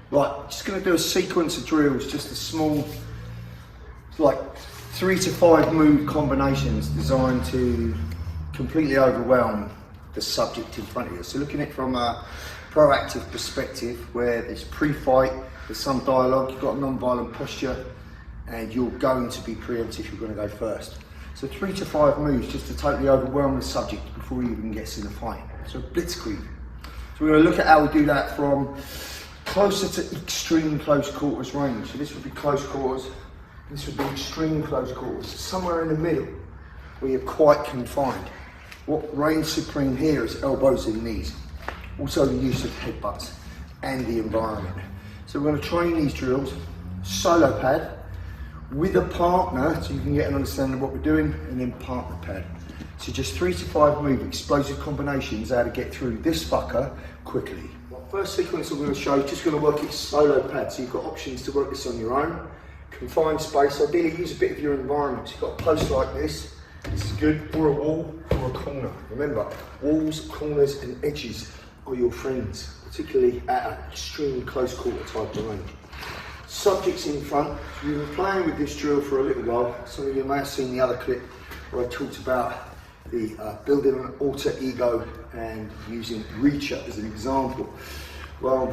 Right, just going to do a sequence of drills, just a small, like 3 to 5 move combinations designed to completely overwhelm the subject in front of you. So looking at it from a proactive perspective, where there's pre-fight, there's some dialogue, you've got a non-violent posture, and you're going to be preemptive, you're going to go first. So 3 to 5 moves just to totally overwhelm the subject before he even gets in the fight. So blitzkrieg. So we're going to look at how we do that from closer to extreme close quarters range. So this would be close quarters, this would be extreme close quarters. So somewhere in the middle where you're quite confined. What reigns supreme here is elbows and knees. Also the use of headbutts and the environment. So we're going to train these drills, solo pad, with a partner, so you can get an understanding of what we're doing, and then partner pad. So just 3 to 5 move explosive combinations, how to get through this fucker quickly. First sequence I'm going to show is just going to work it solo pad, so you've got options to work this on your own. Confined space, ideally use a bit of your environment. So you've got a post like this is good, or a wall, or a corner. Remember, walls, corners and edges are your friends, particularly at an extreme close quarter type of range. Subjects in front. We've been playing with this drill for a little while. Some of you may have seen the other clip where I talked about the building an alter ego and using Reacher as an example. Well,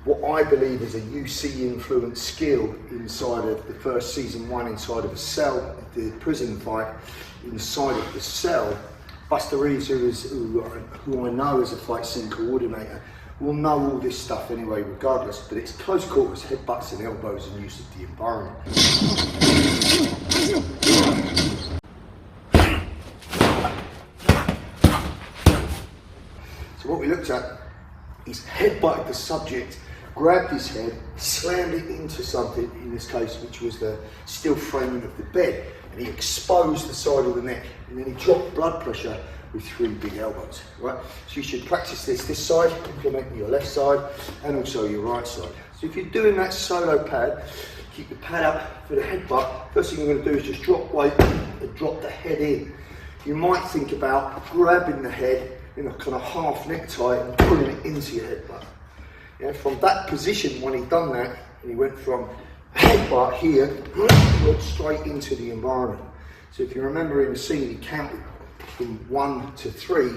what I believe is a UC influenced skill inside of the first season 1 inside of a cell, the prison fight inside of the cell. Buster Reeves, who I know as a fight scene coordinator, will know all this stuff anyway regardless, but it's close quarters, headbutts and elbows and use of the environment. So what we looked at is headbutted the subject, grabbed his head, slammed it into something, in this case which was the steel framing of the bed, and he exposed the side of the neck, and then he dropped blood pressure with 3 big elbows, right? So you should practice this side, implement your left side, and also your right side. So if you're doing that solo pad, keep the pad up for the headbutt. First thing you're going to do is just drop weight and drop the head in. You might think about grabbing the head in a kind of half necktie and pulling it into your headbutt. Yeah, from that position, when he'd done that, and he went from headbutt here, went straight into the environment. So if you remember in the scene, he counted from 1 to 3,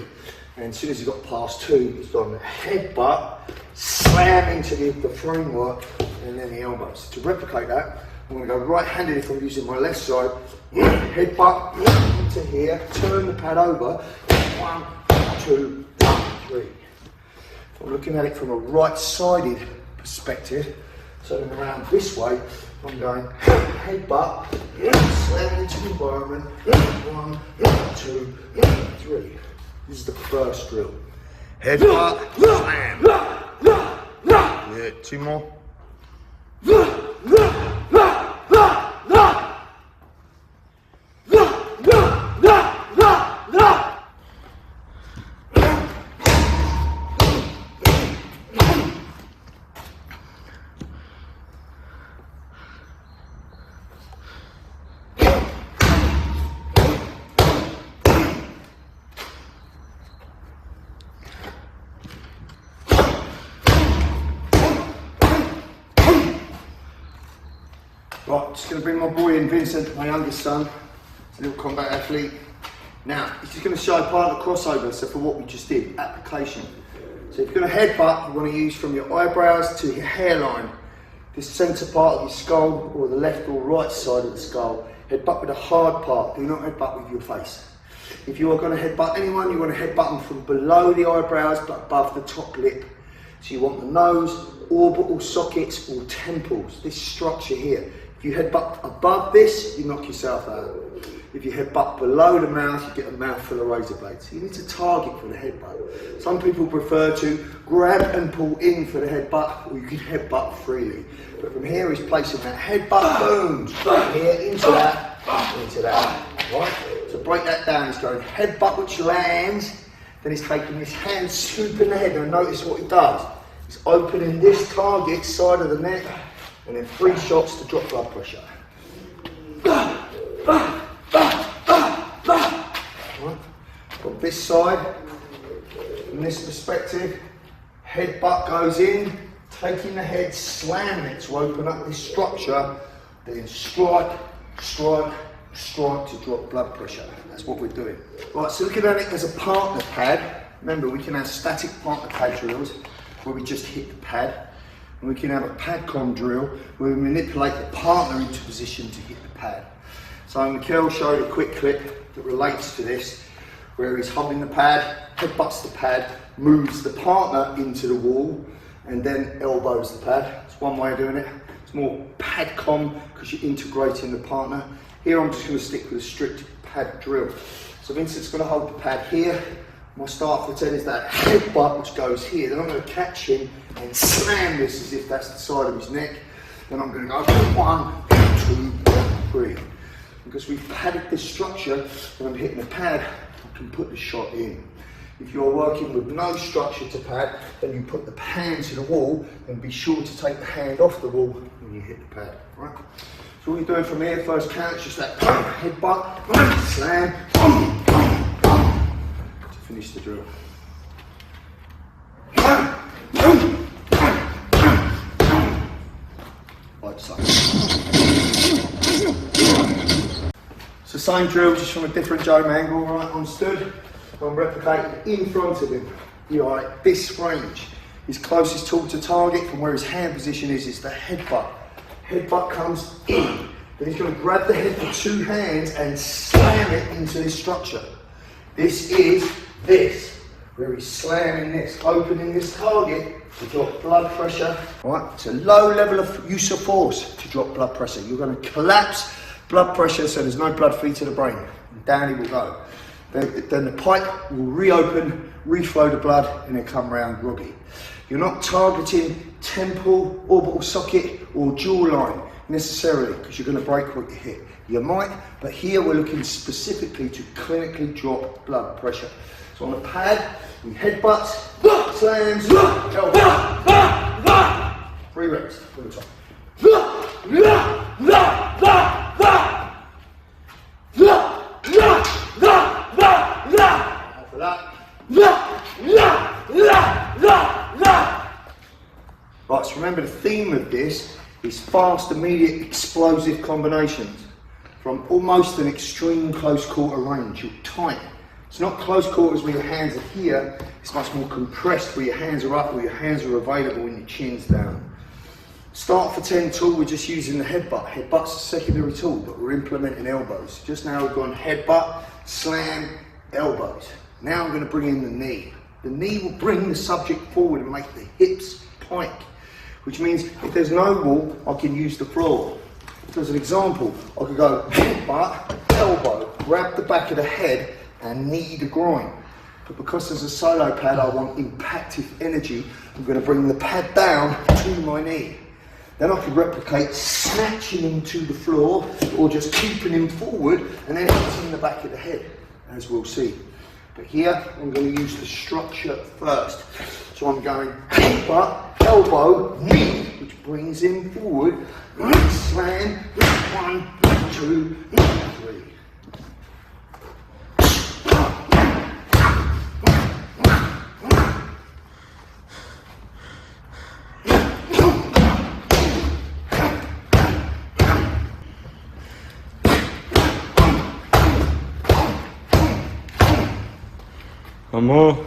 and as soon as he got past 2, he's done the headbutt, slam into the framework, and then the elbows. To replicate that, I'm going to go right-handed if I'm using my left side, headbutt into here, turn the pad over, 1, 2, 3. If I'm looking at it from a right-sided perspective, turning around this way, I'm going headbutt, slam into the environment, 1, 2, 3. This is the first drill. Headbutt, slam. Yeah, 2 more. Right, just going to bring my boy in, Vincent, my youngest son. He's a little combat athlete. Now, he's just going to show part of the crossover, so for what we just did, application. So if you're going to headbutt, you want to use from your eyebrows to your hairline, this centre part of your skull, or the left or right side of the skull. Headbutt with the hard part, do not headbutt with your face. If you are going to headbutt anyone, you want to headbutt them from below the eyebrows, but above the top lip. So you want the nose, orbital sockets, or temples, this structure here. If you headbutt above this, you knock yourself out. If you headbutt below the mouth, you get a mouthful of razor blades. So you need to target for the headbutt. Some people prefer to grab and pull in for the headbutt, or you can headbutt freely. But from here, he's placing that headbutt, boom, straight here, into that, right? So break that down, he's going headbutt which lands, then he's taking his hand, scooping the head, and notice what he does. He's opening this target, side of the neck, and then 3 shots to drop blood pressure. Right. From this side, from this perspective, headbutt goes in, taking the head, slamming it to open up this structure, then strike, strike, strike to drop blood pressure. That's what we're doing. Right, so looking at it as a partner pad, remember we can have static partner pad drills where we just hit the pad, and we can have a pad-com drill where we manipulate the partner into position to hit the pad. So Mikhail showed a quick clip that relates to this, where he's holding the pad, headbutts the pad, moves the partner into the wall, and then elbows the pad. It's one way of doing it. It's more pad-com because you're integrating the partner. Here I'm just going to stick with a strict pad drill. So Vincent's going to hold the pad here. My start for 10 is that headbutt which goes here. Then I'm going to catch him and slam this as if that's the side of his neck. Then I'm going to go 1, 2, 3. Because we've padded this structure, when I'm hitting the pad, I can put the shot in. If you're working with no structure to pad, then you put the hand to the wall, and be sure to take the hand off the wall when you hit the pad. Right? So what you're doing from here, first count, is just that headbutt, slam, to finish the drill. Like so. It's the same drill, just from a different jump angle, right? I'm stood, I'm replicating in front of him. You're like this range. His closest tool to target from where his hand position is the headbutt. Headbutt comes in. Then he's going to grab the head with 2 hands and slam it into this structure. This is this, where he's slamming this, opening this target to drop blood pressure. Right? It's a low level of use of force to drop blood pressure. You're going to collapse blood pressure so there's no blood feed to the brain. And down he will go. Then the pipe will reopen, reflow the blood, and then come round groggy. You're not targeting temple, orbital socket, or jawline necessarily, because you're going to break what you hit. You might, but here we're looking specifically to clinically drop blood pressure. So on the pad, we headbutts, slams, elbows. 3 reps for the top. Right, so remember the theme of this is fast, immediate, explosive combinations from almost an extreme close quarter range. You're tight. It's not close quarters where your hands are here, it's much more compressed where your hands are up, where your hands are available and your chin's down. Start for 10 tool, we're just using the headbutt. Headbutt's a secondary tool, but we're implementing elbows. Just now we've gone headbutt, slam, elbows. Now I'm going to bring in the knee. The knee will bring the subject forward and make the hips pike, which means if there's no wall, I can use the floor. So as an example, I could go headbutt, elbow, grab the back of the head and knee the groin. But because there's a solo pad, I want impactive energy, I'm going to bring the pad down to my knee. Then I could replicate snatching him to the floor or just keeping him forward and then hitting the back of the head, as we'll see. But here, I'm going to use the structure first. So I'm going headbutt, elbow, knee, which brings him forward, slam, 1, 2, 3. One more.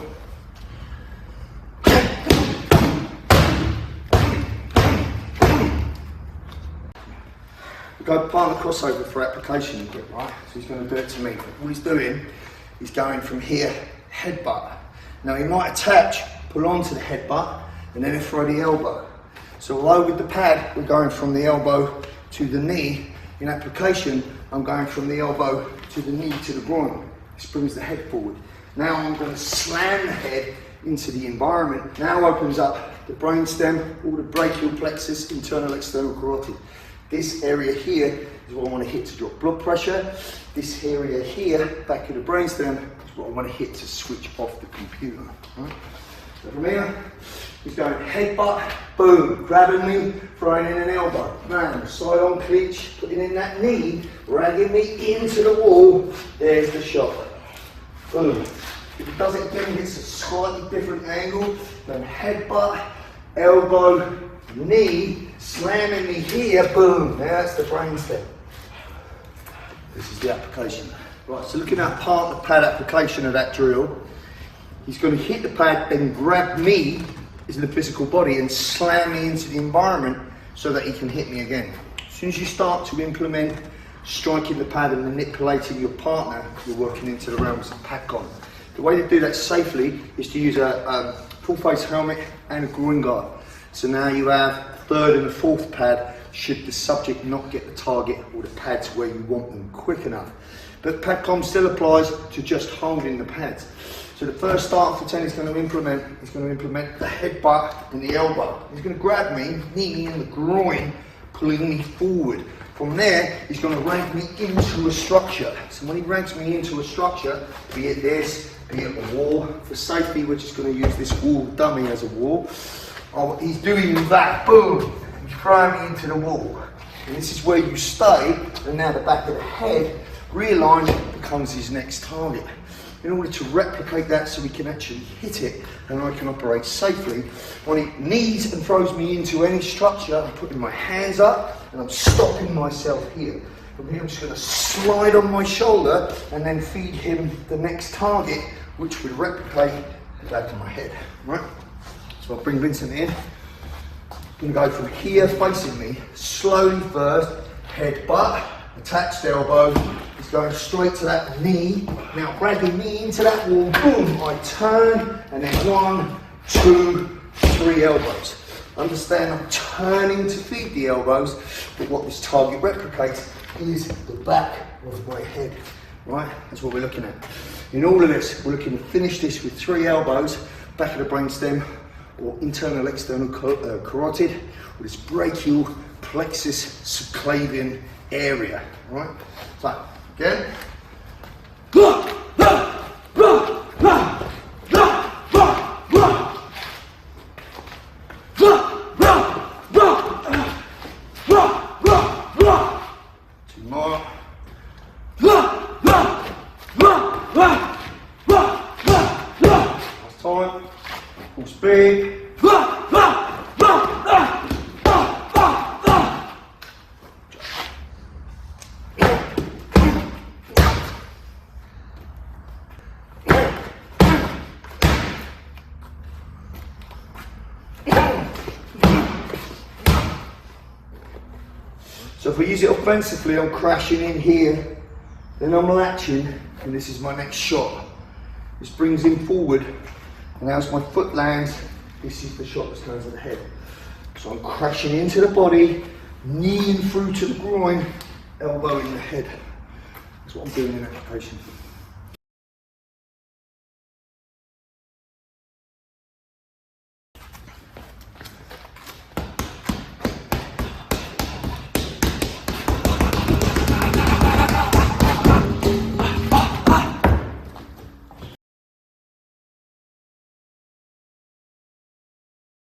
We go partner crossover for application grip, right? So he's going to do it to me. What he's doing, he's going from here, headbutt. Now he might attach, pull onto the headbutt, and then throw the elbow. So although with the pad, we're going from the elbow to the knee, in application, I'm going from the elbow to the knee to the groin. This brings the head forward. Now I'm going to slam the head into the environment. Now opens up the brainstem, all the brachial plexus, internal, external carotid. This area here is what I want to hit to drop blood pressure. This area here, back of the brainstem, is what I want to hit to switch off the computer. Right? So from here, he's going headbutt, boom, grabbing me, throwing in an elbow. Man, side on clinch, putting in that knee, dragging me into the wall. There's the shot. Boom. If it does it again, it's a slightly different angle, then headbutt, elbow, knee, slamming me here, boom, that's the brain stem. This is the application. Right, so looking at part of the pad application of that drill, he's going to hit the pad, then grab me as the physical body and slam me into the environment so that he can hit me again. As soon as you start to implement striking the pad and manipulating your partner, you're working into the realms of pad com. The way to do that safely is to use a full face helmet and a groin guard. So now you have third and the fourth pad should the subject not get the target or the pads where you want them quick enough. But pad com still applies to just holding the pads. So the first start for 10 is going to implement the headbutt and the elbow. He's going to grab me, knee me in the groin, pulling me forward. From there, he's going to rank me into a structure. So when he ranks me into a structure, be it this, be it a wall, for safety we're just going to use this wall dummy as a wall. Oh, he's doing that, boom, he's throwing me into the wall. And this is where you stay, and now the back of the head realigned becomes his next target. In order to replicate that so we can actually hit it and I can operate safely, when he knees and throws me into any structure, I'm putting my hands up and I'm stopping myself here. From here I'm just going to slide on my shoulder and then feed him the next target, which would replicate the back of my head. Right? So I'll bring Vincent in. I'm going to go from here facing me, slowly first, headbutt, attached elbow, he's going straight to that knee, now grabbing me into that wall, boom, I turn, and then 1, 2, 3 elbows. Understand I'm turning to feed the elbows, but what this target replicates is the back of my head, right? That's what we're looking at. In all of this, we're looking to finish this with 3 elbows, back of the brainstem, or internal external carotid, or this brachial plexus subclavian area, right? So, again. Two more. Last time. Full speed. So if we use it offensively, I'm crashing in here, then I'm latching, and this is my next shot. This brings him forward, and as my foot lands, this is the shot that's going to the head. So I'm crashing into the body, kneeing through to the groin, elbow in the head. That's what I'm doing in application.